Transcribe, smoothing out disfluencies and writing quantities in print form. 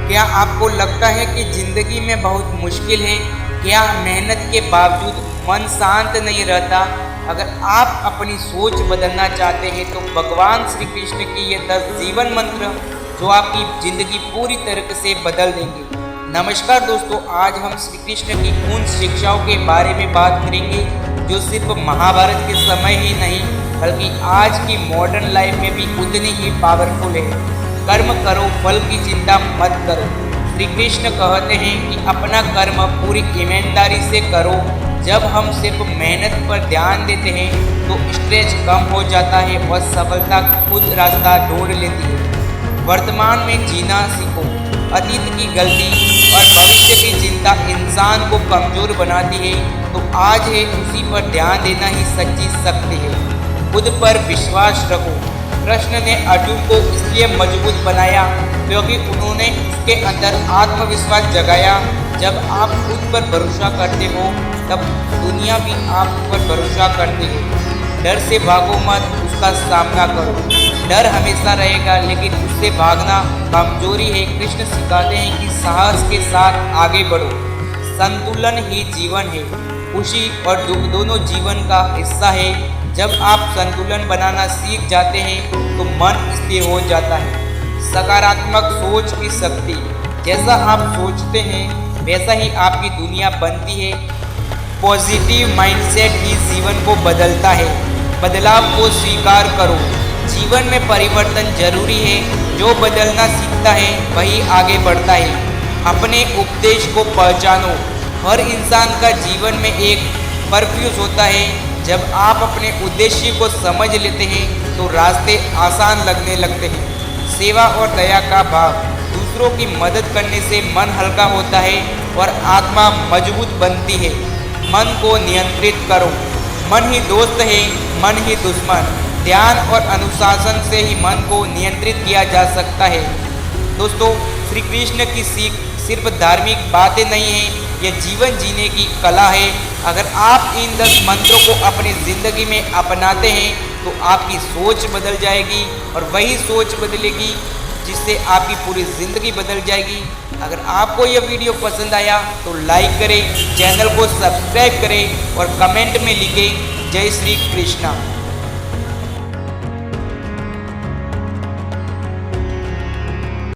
क्या आपको लगता है कि ज़िंदगी में बहुत मुश्किल है? क्या मेहनत के बावजूद मन शांत नहीं रहता? अगर आप अपनी सोच बदलना चाहते हैं तो भगवान श्री कृष्ण की ये 10 जीवन मंत्र जो आपकी ज़िंदगी पूरी तरीके से बदल देंगे। नमस्कार दोस्तों, आज हम श्री कृष्ण की उन शिक्षाओं के बारे में बात करेंगे जो सिर्फ महाभारत के समय ही नहीं बल्कि आज की मॉडर्न लाइफ में भी उतनी ही पावरफुल है। कर्म करो, फल की चिंता मत करो। श्री कृष्ण कहते हैं कि अपना कर्म पूरी ईमानदारी से करो। जब हम सिर्फ मेहनत पर ध्यान देते हैं तो स्ट्रेस कम हो जाता है और सफलता खुद रास्ता ढूंढ लेती है। वर्तमान में जीना सीखो। अतीत की गलती और भविष्य की चिंता इंसान को कमजोर बनाती है, तो आज है उसी पर ध्यान देना ही सच्ची शक्ति है। खुद पर विश्वास रखो। कृष्ण ने अर्जुन को इसलिए मजबूत बनाया क्योंकि उन्होंने उसके अंदर आत्मविश्वास जगाया। जब आप खुद पर भरोसा करते हो तब दुनिया भी आप पर भरोसा करती है। डर से भागो मत, उसका सामना करो। डर हमेशा रहेगा लेकिन उससे भागना कमजोरी है। कृष्ण सिखाते हैं कि साहस के साथ आगे बढ़ो। संतुलन ही जीवन है। खुशी और दुख दोनों जीवन का हिस्सा है। जब आप संतुलन बनाना सीख जाते हैं तो मन स्थिर हो जाता है। सकारात्मक सोच की शक्ति। जैसा आप सोचते हैं वैसा ही आपकी दुनिया बनती है। पॉजिटिव माइंडसेट ही जीवन को बदलता है। बदलाव को स्वीकार करो। जीवन में परिवर्तन जरूरी है। जो बदलना सीखता है वही आगे बढ़ता है। अपने उपदेश को पहचानो। हर इंसान का जीवन में एक पर्पस होता है। जब आप अपने उद्देश्य को समझ लेते हैं तो रास्ते आसान लगने लगते हैं। सेवा और दया का भाव। दूसरों की मदद करने से मन हल्का होता है और आत्मा मजबूत बनती है। मन को नियंत्रित करो। मन ही दोस्त है, मन ही दुश्मन। ध्यान और अनुशासन से ही मन को नियंत्रित किया जा सकता है। दोस्तों, श्री कृष्ण की सीख सिर्फ धार्मिक बातें नहीं है, यह जीवन जीने की कला है। अगर आप इन 10 मंत्रों को अपनी ज़िंदगी में अपनाते हैं तो आपकी सोच बदल जाएगी और वही सोच बदलेगी जिससे आपकी पूरी ज़िंदगी बदल जाएगी। अगर आपको यह वीडियो पसंद आया तो लाइक करें, चैनल को सब्सक्राइब करें और कमेंट में लिखें जय श्री कृष्णा।